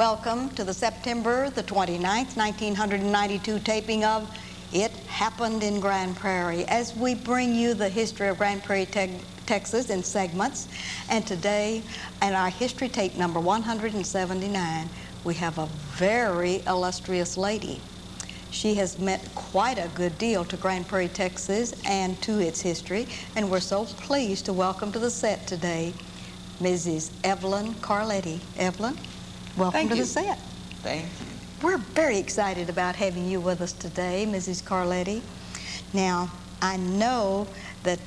Welcome to the September the 29th, 1992 taping of It Happened in Grand Prairie, as we bring you the history of Grand Prairie, Texas in segments. And today, in our history tape number 179, we have a very illustrious lady. She has meant quite a good deal to Grand Prairie, Texas, and to its history, and we're so pleased to welcome to the set today Mrs. Evelyn Carletti. Evelyn, welcome to the set. Thank you. We're very excited about having you with us today, Mrs. Carletti. Now, I know that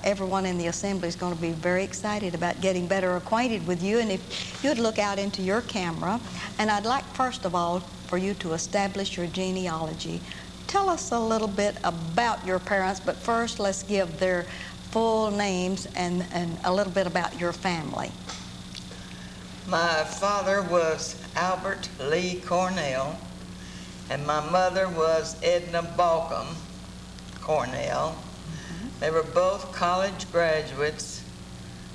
everyone in the assembly is going to be very excited about getting better acquainted with you, and if you'd look out into your camera, and I'd like first of all for you to establish your genealogy. Tell us a little bit about your parents, but first let's give their full names and a little bit about your family. My father was Albert Lee Cornell, and my mother was Edna Balcom Cornell. They were both college graduates,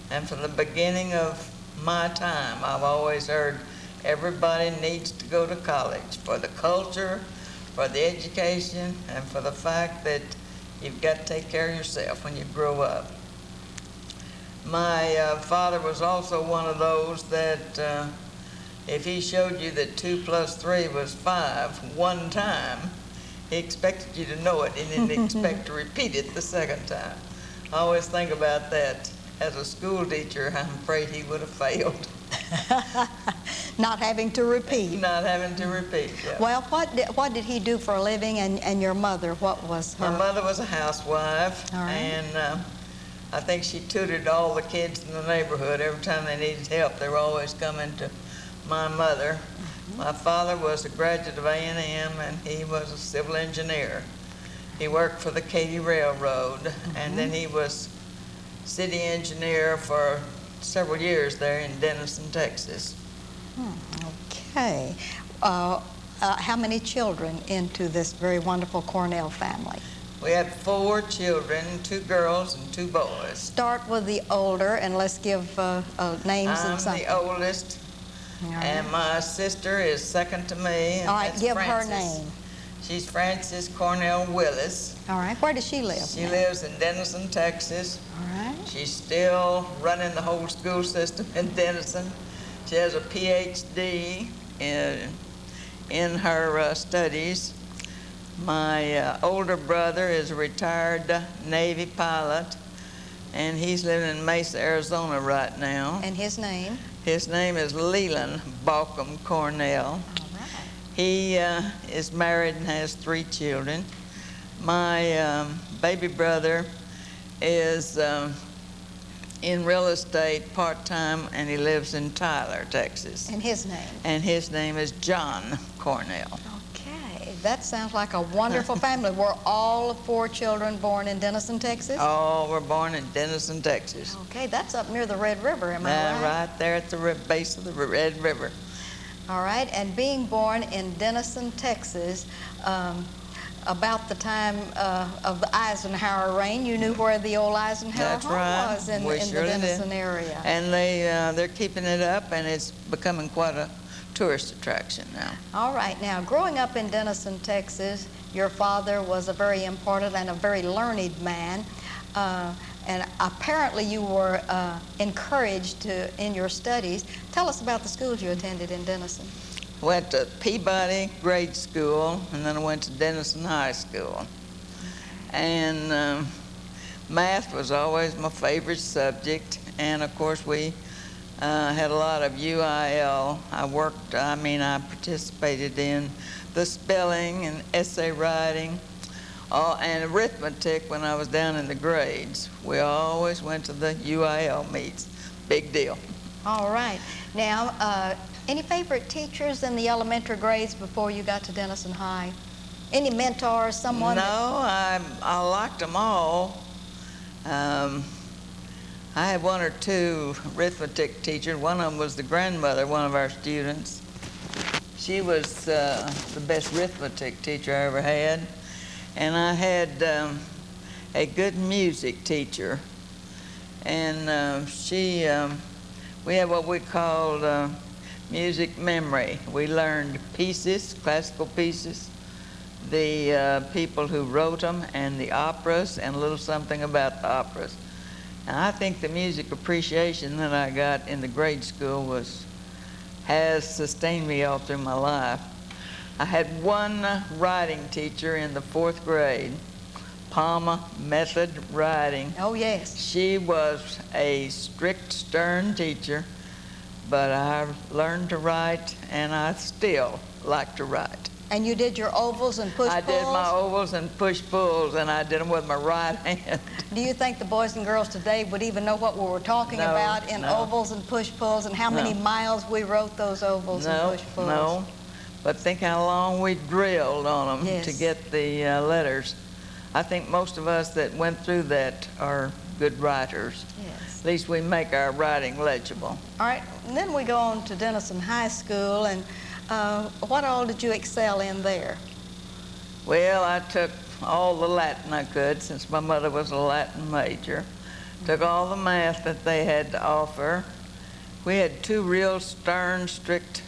and from the beginning of my time, I've always heard everybody needs to go to college for the culture, for the education, and for the fact that you've got to take care of yourself when you grow up. My father was also one of those that if he showed you that 2 + 3 was 5 one time, he expected you to know it and didn't expect to repeat it the second time. I always think about that. As a school teacher, I'm afraid he would have failed. Not having to repeat. Not having to repeat, yeah. Well, what did he do for a living, and your mother, what was her? My mother was a housewife, All right. and I think she tutored all the kids in the neighborhood. Every time they needed help, they were always coming to my mother. My father was a graduate of A&M, and he was a civil engineer. He worked for the Katy Railroad, and then he was city engineer for several years there in Denison, Texas. Okay. How many children into this very wonderful Cornell family? We had 4 children, 2 girls and 2 boys. Start with the older, and let's give names and I'm something. the oldest, and my sister is second to me. And All right, that's give Frances. her name. She's Frances Cornell Willis. All right, where does she live? She lives in Denison, Texas. All right. She's still running the whole school system in Denison. She has a PhD in her studies. My older brother is a retired Navy pilot, and he's living in Mesa, Arizona right now. And his name? His name is Leland Balcom Cornell. All right. He is married and has 3 children. My baby brother is in real estate part-time, and he lives in Tyler, Texas. And his name? And his name is John Cornell. Okay, that sounds like a wonderful family. Were all 4 children born in Denison, Texas? All were born in Denison, Texas. Okay, that's up near the Red River, am I right? Right there at the base of the Red River. All right, and being born in Denison, Texas, about the time of the Eisenhower reign, you knew where the old Eisenhower home was in the Denison area. And they're keeping it up, and it's becoming quite a tourist attraction now. All right, now growing up in Denison, Texas, your father was a very important and a very learned man, and apparently you were encouraged in your studies. Tell us about the schools you attended in Denison. Went to Peabody Grade School, and then I went to Denison High School. And math was always my favorite subject, and of course we had a lot of UIL. I participated in the spelling and essay writing and arithmetic when I was down in the grades. We always went to the UIL meets. Big deal. All right. Now, any favorite teachers in the elementary grades before you got to Denison High? Any mentors, someone? No, I liked them all. I had 1 or 2 arithmetic teachers. One of them was the grandmother of one of our students. She was the best arithmetic teacher I ever had. And I had a good music teacher. And we had what we called music memory. We learned pieces, classical pieces, the people who wrote them, and the operas, and a little something about the operas. And I think the music appreciation that I got in the grade school has sustained me all through my life. I had one writing teacher in the 4th grade, Palma Method Writing. Oh, yes. She was a strict, stern teacher, but I learned to write, and I still like to write. And you did your ovals and push-pulls? I did my ovals and push-pulls, and I did them with my right hand. Do you think the boys and girls today would even know what we were talking about in ovals and push-pulls, and how many miles we wrote those ovals and push-pulls? No, but think how long we drilled on them to get the letters. I think most of us that went through that are good writers. Yes. At least we make our writing legible. All right, and then we go on to Denison High School, and what all did you excel in there? Well, I took all the Latin I could, since my mother was a Latin major. Took all the math that they had to offer. We had 2 real stern, strict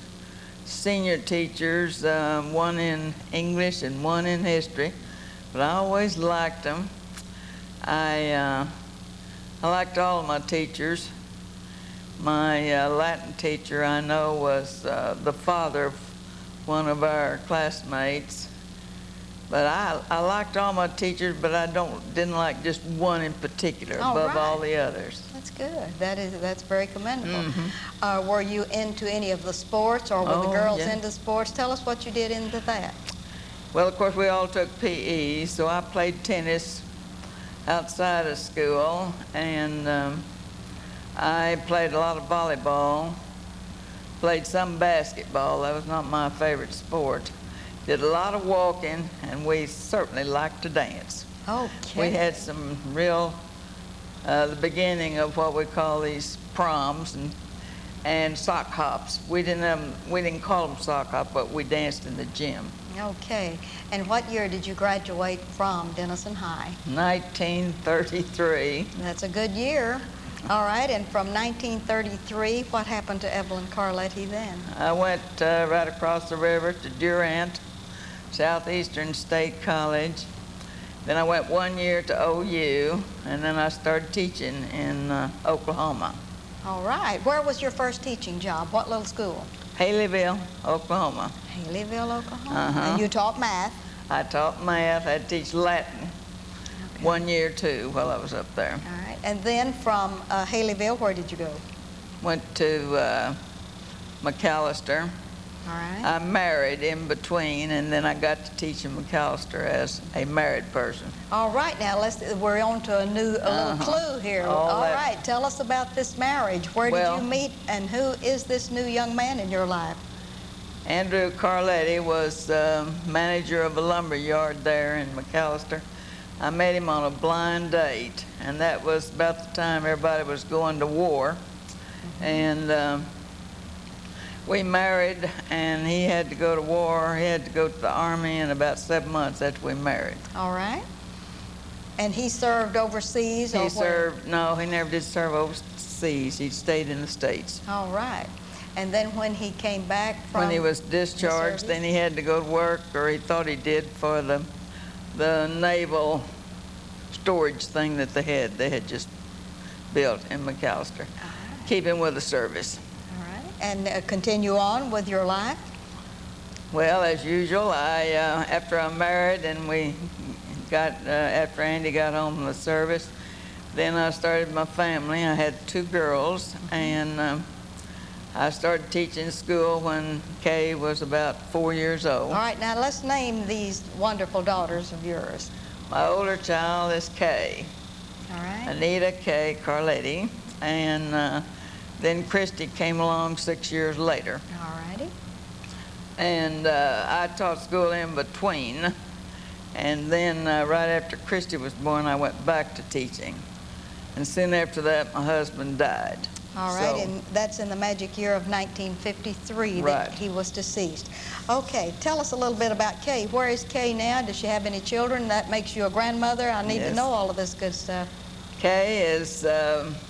senior teachers, one in English and one in history, but I always liked them. I liked all of my teachers. My Latin teacher, I know, was the father of one of our classmates. But I liked all my teachers, but I didn't like just one in particular above all the others. That's good. That's very commendable. Were you into any of the sports, or were the girls into sports? Tell us what you did into that. Well, of course, we all took PE, so I played tennis outside of school, and I played a lot of volleyball, played some basketball. That was not my favorite sport. Did a lot of walking, and we certainly liked to dance. Okay. We had some real, the beginning of what we call these proms and sock hops. We didn't call them sock hop, but we danced in the gym. Okay. And what year did you graduate from Denison High? 1933. That's a good year. All right, and from 1933, what happened to Evelyn Carletti then? I went right across the river to Durant, Southeastern State College. Then I went 1 year to OU, and then I started teaching in Oklahoma. All right. Where was your first teaching job? What little school? Haleyville, Oklahoma. Haleyville, Oklahoma. And you taught math? I taught math. I teach Latin. 1 year, too, while I was up there. All right. And then from Haleyville, where did you go? Went to McAllister. All right. I married in between, and then I got to teach in McAllister as a married person. All right. Now, we're on to a little clue here. All right. Tell us about this marriage. Where did you meet, and who is this new young man in your life? Andrew Carletti was manager of a lumber yard there in McAllister. I met him on a blind date, and that was about the time everybody was going to war. And we married, and he had to go to war. He had to go to the Army in about 7 months after we married. All right. And he served overseas? He served, no, he never did serve overseas. He stayed in the States. All right. And then when he came back from when he was discharged, then he had to go to work, or he thought he did, for the naval storage thing that they had just built in McAllister. Keep him with the service. All right. And continue on with your life? Well, as usual, after I married and we got, after Andy got home from the service, then I started my family. I had 2 girls, and I started teaching school when Kay was about 4 years old. All right, now let's name these wonderful daughters of yours. My older child is Kay. All right. Anita Kay Carletti. And then Christy came along 6 years later. All righty. And I taught school in between. And then right after Christy was born, I went back to teaching. And soon after that, my husband died. All right, and that's in the magic year of 1953 that he was deceased. Okay, tell us a little bit about Kay. Where is Kay now? Does she have any children? That makes you a grandmother. I need to know all of this good stuff. Kay is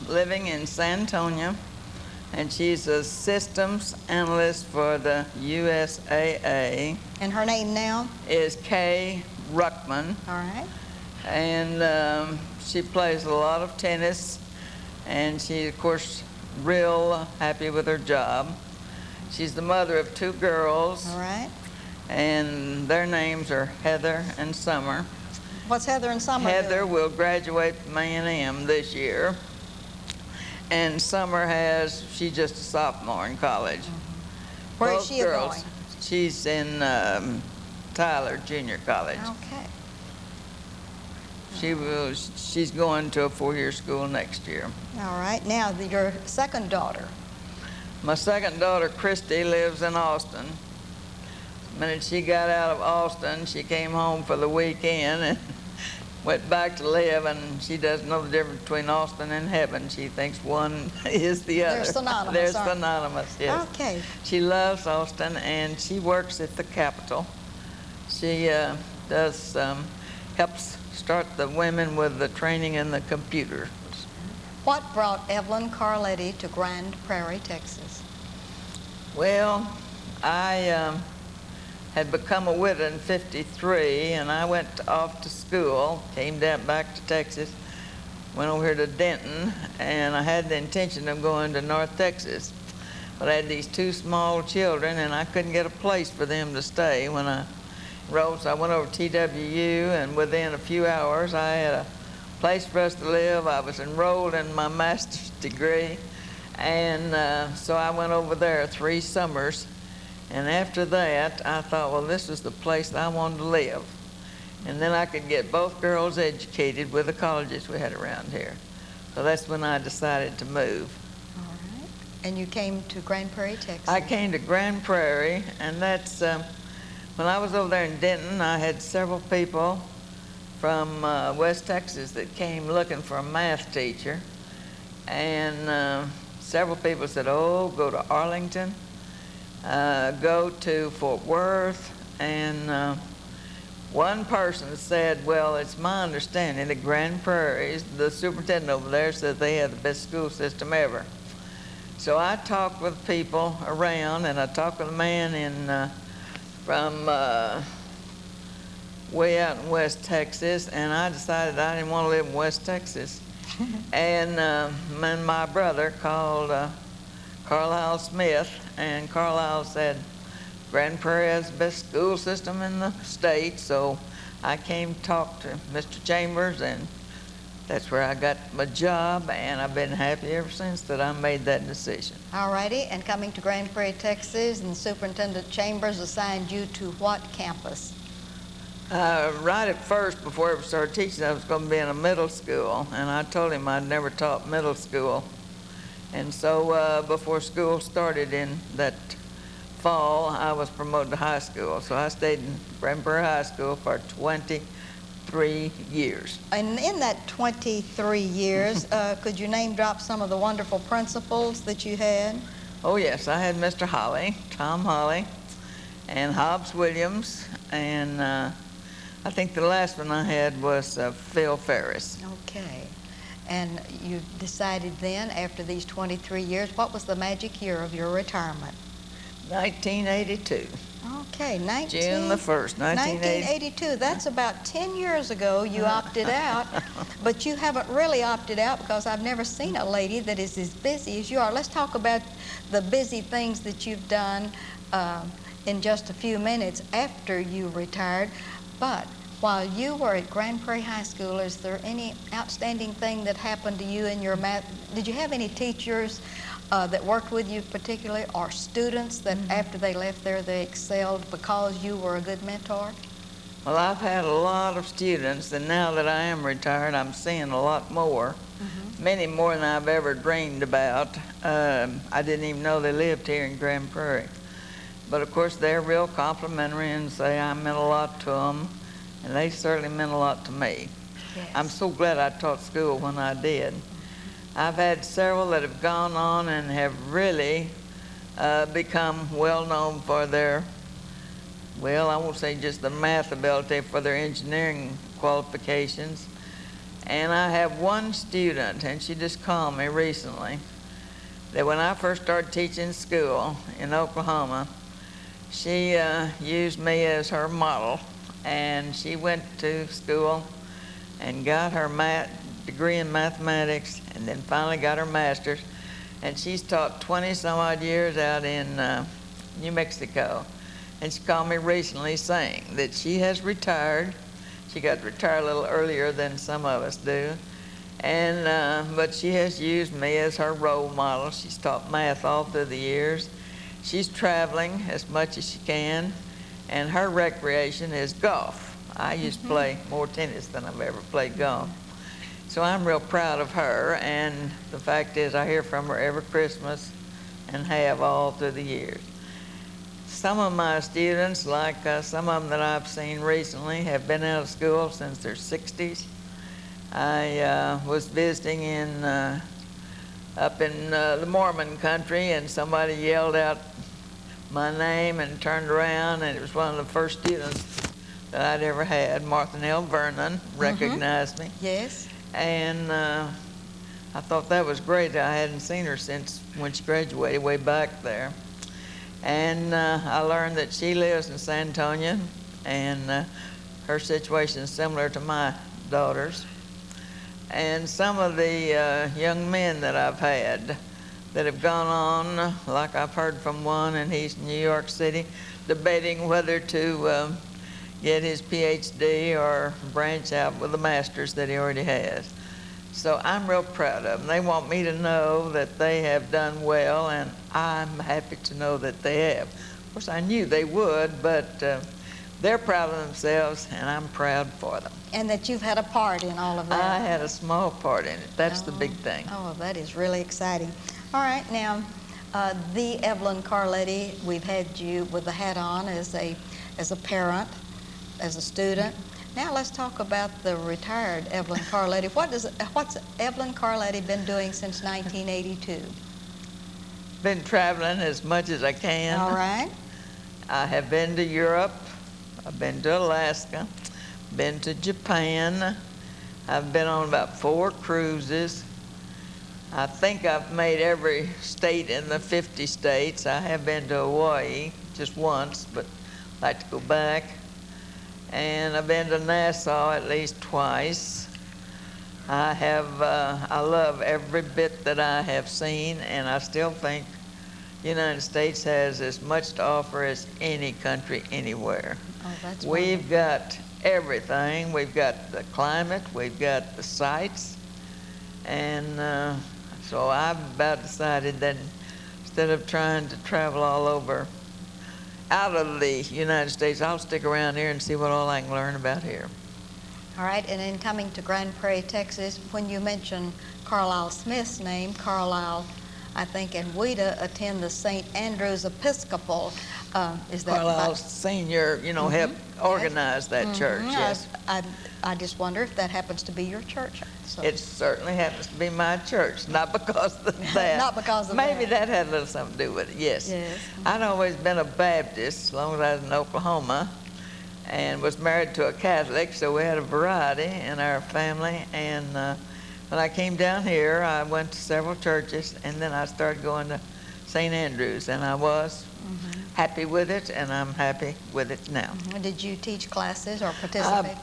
living in San Antonio and she's a systems analyst for the USAA. And her name now? Is Kay Ruckman. All right. And she plays a lot of tennis, and she's, of course, real happy with her job. She's the mother of 2 girls. All right. And their names are Heather and Summer. What's Heather and Summer Heather doing? will graduate from A&M this year. And Summer she's just a sophomore in college. Where Both is she girls, going? She's in Tyler Junior College. Okay. She's going to a 4-year school next year. All right. Now, your second daughter. My second daughter, Christy, lives in Austin. The minute she got out of Austin, she came home for the weekend and went back to live, and she doesn't know the difference between Austin and heaven. She thinks one is the other. They're synonymous, They're aren't they? synonymous, yes. Okay. She loves Austin, and she works at the Capitol. She helps start the women with the training in the computer. What brought Evelyn Carletti to Grand Prairie, Texas? Well, I had become a widow in '53, and I went off to school, came down back to Texas, went over here to Denton, and I had the intention of going to North Texas. But I had these 2 small children, and I couldn't get a place for them to stay when I enrolled. So I went over to TWU, and within a few hours, I had a place for us to live. I was enrolled in my master's degree, and so I went over there 3 summers. And after that, I thought, well, this was the place that I wanted to live. And then I could get both girls educated with the colleges we had around here. So that's when I decided to move. All right. And you came to Grand Prairie, Texas? I came to Grand Prairie, and that's, when I was over there in Denton, I had several people from West Texas that came looking for a math teacher. And several people said, oh, go to Arlington. Go to Fort Worth, and one person said, well, it's my understanding that Grand Prairie, the superintendent over there, said they had the best school system ever. So I talked with people around, and I talked with a man from way out in West Texas, and I decided I didn't want to live in West Texas. And my brother called Carlisle Smith, and Carlisle said, Grand Prairie has the best school system in the state, so I came to talk to Mr. Chambers, and that's where I got my job, and I've been happy ever since that I made that decision. All righty. And coming to Grand Prairie, Texas, and Superintendent Chambers assigned you to what campus? Right at first, before I ever started teaching, I was going to be in a middle school, and I told him I'd never taught middle school. And so before school started in that fall, I was promoted to high school. So I stayed in Grand Prairie High School for 23 years. And in that 23 years, could you name drop some of the wonderful principals that you had? Oh, yes. I had Mr. Holly, Tom Holly, and Hobbs Williams, and I think the last one I had was Phil Ferris. Okay. And you decided then, after these 23 years, what was the magic year of your retirement? 1982. Okay, June the 1st, 1982. That's about 10 years ago you opted out, but you haven't really opted out because I've never seen a lady that is as busy as you are. Let's talk about the busy things that you've done in just a few minutes after you retired. But while you were at Grand Prairie High School, is there any outstanding thing that happened to you in your math? Did you have any teachers that worked with you particularly, or students that after they left there they excelled because you were a good mentor? Well, I've had a lot of students, and now that I am retired, I'm seeing a lot more, many more than I've ever dreamed about. I didn't even know they lived here in Grand Prairie. But of course, they're real complimentary and say I meant a lot to them, and they certainly meant a lot to me. Yes. I'm so glad I taught school when I did. I've had several that have gone on and have really become well known for their, well, I won't say just the math ability, for their engineering qualifications. And I have one student, and she just called me recently, that when I first started teaching school in Oklahoma, she used me as her model, and she went to school and got her degree in mathematics, and then finally got her master's. And she's taught 20 some odd years out in New Mexico. And she called me recently saying that she has retired. She got to retire a little earlier than some of us do. And but she has used me as her role model. She's taught math all through the years. She's traveling as much as she can, and her recreation is golf. I used to play more tennis than I've ever played golf. So I'm real proud of her, and the fact is I hear from her every Christmas and have all through the years. Some of my students, like some of them that I've seen recently, have been out of school since their 60s. I was visiting up in the Mormon country, and somebody yelled out my name and turned around, and it was one of the first students that I'd ever had. Martha Nell Vernon recognized me. Yes. And I thought that was great. I hadn't seen her since when she graduated way back there. And I learned that she lives in San Antonio, and her situation is similar to my daughter's. And some of the young men that I've had that have gone on, like I've heard from one, and he's in New York City, debating whether to get his PhD or branch out with the master's that he already has. So I'm real proud of them. They want me to know that they have done well, and I'm happy to know that they have. Of course, I knew they would, but they're proud of themselves, and I'm proud for them. And that you've had a part in all of that. I had a small part in it. That's the big thing. Oh, that is really exciting. All right, now, the Evelyn Carletti, we've had you with the hat on as a parent, as a student. Now let's talk about the retired Evelyn Carletti. What's Evelyn Carletti been doing since 1982? Been traveling as much as I can. All right. I have been to Europe. I've been to Alaska. Been to Japan. I've been on about 4 cruises. I think I've made every state in the 50 states. I have been to Hawaii just once, but I'd like to go back. And I've been to Nassau at least twice. I love every bit that I have seen, and I still think the United States has as much to offer as any country anywhere. Oh, that's We've got everything. We've got the climate, we've got the sights, and so I've about decided that instead of trying to travel all over out of the United States, I'll stick around here and see what all I can learn about here. All right, and in coming to Grand Prairie, Texas, when you mention Carlisle Smith's name, Carlisle, I think, and Ouida attend the St. Andrew's Episcopal. Is that Carlisle Senior, helped organize that church, yes. I just wonder if that happens to be your church. So. It certainly happens to be my church, not because of that. Not because of Maybe that. that had a little something to do with it, yes. Yes. I'd always been a Baptist as long as I was in Oklahoma, and was married to a Catholic, so we had a variety in our family. And when I came down here, I went to several churches, and then I started going to St. Andrew's, and I was happy with it, and I'm happy with it now. Did you teach classes or participate?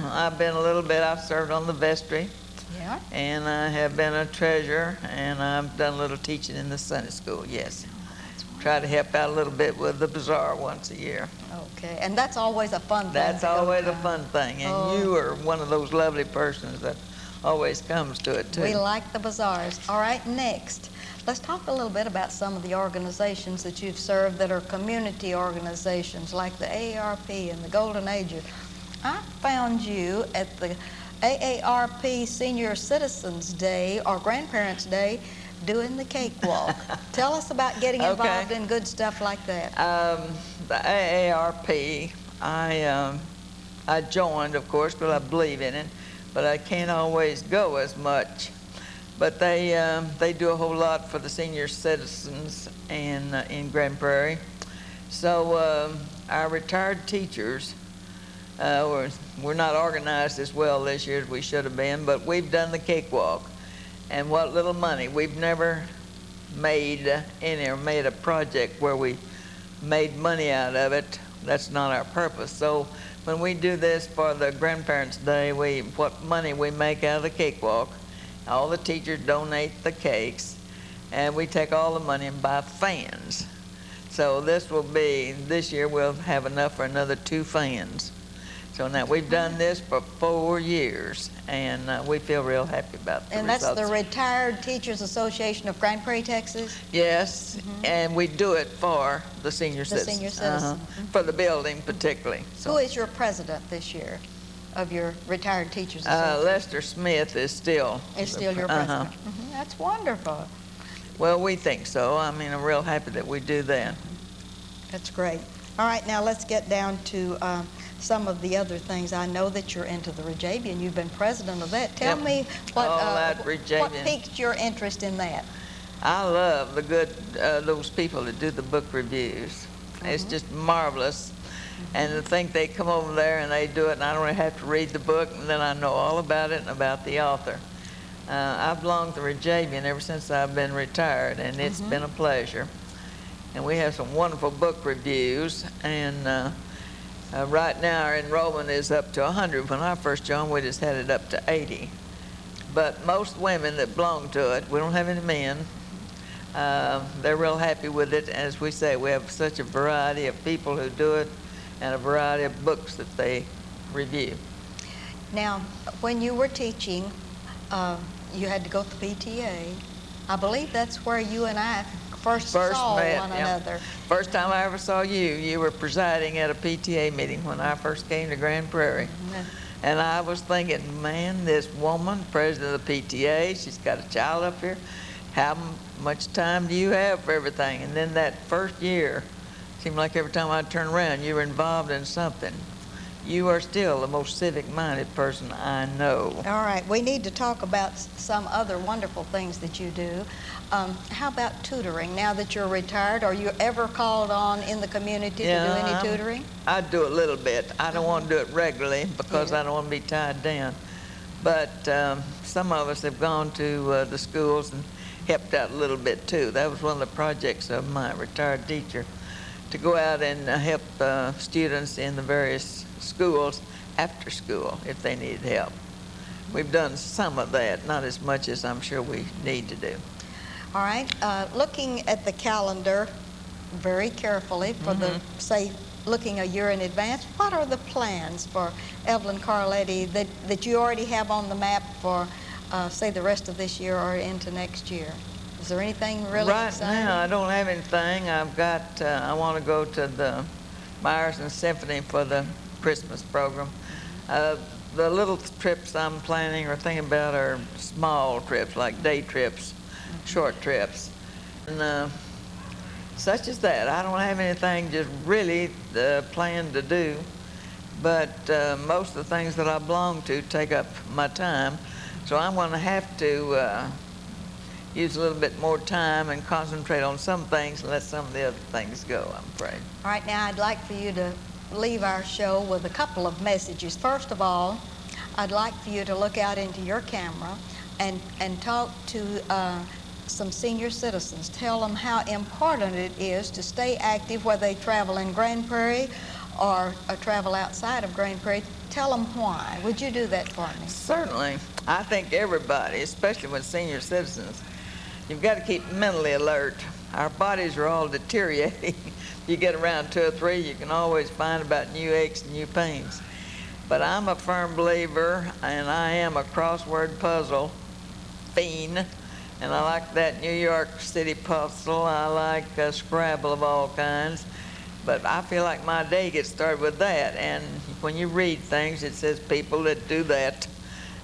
I've been a little bit. I've served on the vestry. Yeah. And I have been a treasurer, and I've done a little teaching in the Sunday school, yes. Try to help out a little bit with the bazaar once a year. Okay, and that's always a fun thing. That's always a fun thing, and you are one of those lovely persons that always comes to it, too. We like the bazaars. All right, next, let's talk a little bit about some of the organizations that you've served that are community organizations, like the AARP and the Golden Ages. I found you at the AARP Senior Citizens Day or Grandparents' Day doing the cakewalk. Tell us about getting involved in good stuff like that. The AARP, I joined, of course, because I believe in it, but I can't always go as much. But they do a whole lot for the senior citizens in Grand Prairie. So our retired teachers, we're not organized as well this year as we should have been, but we've done the cakewalk. And what little money, we've never made any or made a project where we made money out of it. That's not our purpose. So when we do this for the Grandparents' Day, what money we make out of the cakewalk, all the teachers donate the cakes, and we take all the money and buy fans. So this year we'll have enough for another 2 fans. So now we've done this for 4 years, and we feel real happy about the And results. that's the Retired Teachers Association of Grand Prairie, Texas? Yes, and we do it for the senior citizens. senior citizens. For the building particularly. Who is your president this year of your Retired Teachers Association? Lester Smith is still. Is still your president? That's wonderful. Well, we think so. I mean, I'm real happy that we do that. That's great. All right, now let's get down to some of the other things. I know that you're into the Rejabian. You've been president of that. Tell Yep. me what that Rejabian. what piqued your interest in that? I love those people that do the book reviews. It's just marvelous. And to think they come over there and they do it, and I don't have to read the book, and then I know all about it and about the author. I've belonged to Rejabian ever since I've been retired, and it's been a pleasure. And we have some wonderful book reviews, and right now our enrollment is up to 100. When I first joined, we just had it up to 80. But most women that belong to it, we don't have any men, they're real happy with it. As we say, we have such a variety of people who do it and a variety of books that they review. Now, when you were teaching, you had to go to PTA. I believe that's where you and I first saw met, one yeah. another. First time I ever saw you, you were presiding at a PTA meeting when I first came to Grand Prairie. And I was thinking, man, this woman, president of the PTA, she's got a child up here. How much time do you have for everything? And then that first year, seemed like every time I turned around, you were involved in something. You are still the most civic-minded person I know. All right, we need to talk about some other wonderful things that you do. How about tutoring? Now that you're retired, are you ever called on in the community to do any tutoring? I do a little bit. I don't want to do it regularly because I don't want to be tied down. But some of us have gone to the schools and helped out a little bit too. That was one of the projects of my retired teacher, to go out and help students in the various schools after school if they needed help. We've done some of that, not as much as I'm sure we need to do. All right, looking at the calendar very carefully for the, say, looking a year in advance, what are the plans for Evelyn Carletti that you already have on the map for, say, the rest of this year or into next year? Is there anything really exciting? Right now, I don't have anything. I've got, I want to go to the Myerson Symphony for the Christmas program. The little trips I'm planning or thinking about are small trips, like day trips, short trips, and such as that. I don't have anything just really planned to do, but most of the things that I belong to take up my time, so I'm going to have to use a little bit more time and concentrate on some things and let some of the other things go, I'm afraid. All right, now I'd like for you to leave our show with a couple of messages. First of all, I'd like for you to look out into your camera and talk to some senior citizens. Tell them how important it is to stay active, whether they travel in Grand Prairie or travel outside of Grand Prairie. Tell them why. Would you do that for me? Certainly. I think everybody, especially with senior citizens, you've got to keep mentally alert. Our bodies are all deteriorating. You get around 2 or 3, you can always find about new aches and new pains. But I'm a firm believer, and I am a crossword puzzle fiend, and I like that New York City puzzle. I like Scrabble of all kinds. But I feel like my day gets started with that, and when you read things, it says people that do that,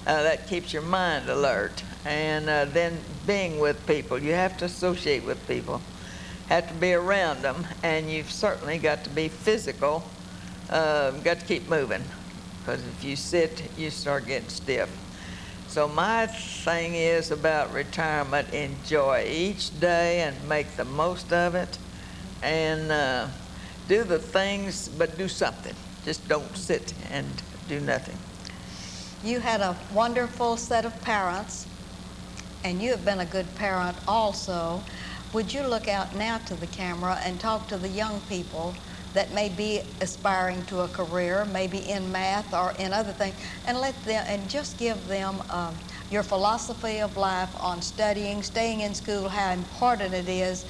that keeps your mind alert. And then being with people, you have to associate with people, have to be around them, and you've certainly got to be physical, got to keep moving, because if you sit, you start getting stiff. So my thing is about retirement: enjoy each day and make the most of it, and do the things, but do something. Just don't sit and do nothing. You had a wonderful set of parents, and you have been a good parent also. would you look out now to the camera and talk to the young people that may be aspiring to a career, maybe in math or in other things, and just give them your philosophy of life on studying, staying in school, how important it is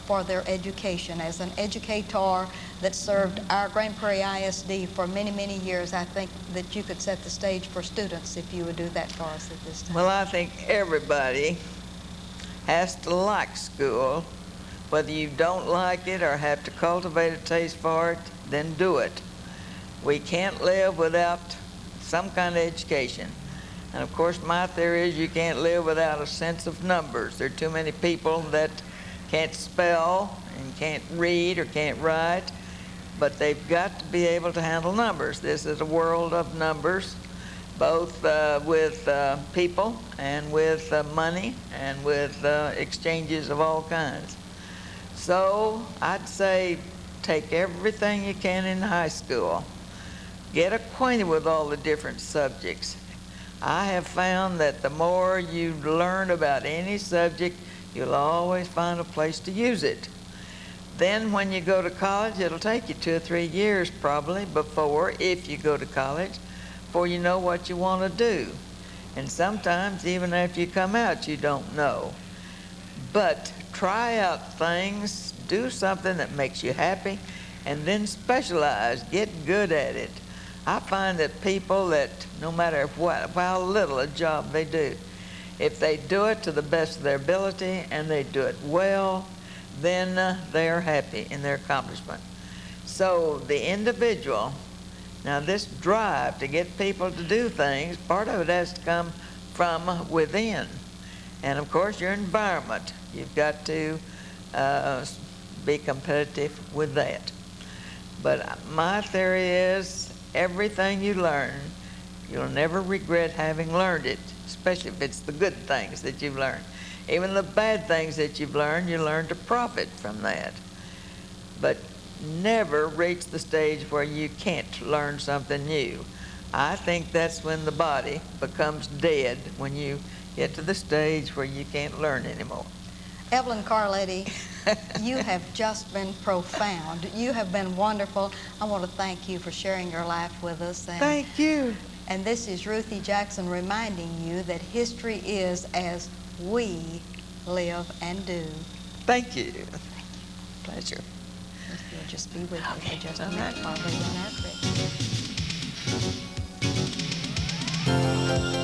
for their education. As an educator that served our Grand Prairie ISD for many, many years, I think that you could set the stage for students if you would do that for us at this time. Well, I think everybody has to like school. Whether you don't like it or have to cultivate a taste for it, then do it. We can't live without some kind of education. And of course, my theory is you can't live without a sense of numbers. There are too many people that can't spell and can't read or can't write, but they've got to be able to handle numbers. This is a world of numbers, both with people and with money and with exchanges of all kinds. So I'd say take everything you can in high school. Get acquainted with all the different subjects. I have found that the more you learn about any subject, you'll always find a place to use it. Then when you go to college, it'll take you 2 or 3 years probably before, if you go to college, before you know what you want to do. And sometimes even after you come out, you don't know. But try out things, do something that makes you happy, and then specialize, get good at it. I find that people that, no matter how little a job they do, if they do it to the best of their ability and they do it well, then they are happy in their accomplishment. So the individual, now this drive to get people to do things, part of it has to come from within. And of course, your environment, you've got to be competitive with that. But my theory is everything you learn, you'll never regret having learned it, especially if it's the good things that you've learned. Even the bad things that you've learned, you learn to profit from that. But never reach the stage where you can't learn something new. I think that's when the body becomes dead, when you get to the stage where you can't learn anymore. Evelyn Carletti, you have just been profound. You have been wonderful. I want to thank you for sharing your life with us. And, Thank you. And this is Ruthie Jackson reminding you that history is as we live and do. Thank you. Pleasure. If you'll just be with me for just a All minute right. while they run our trick.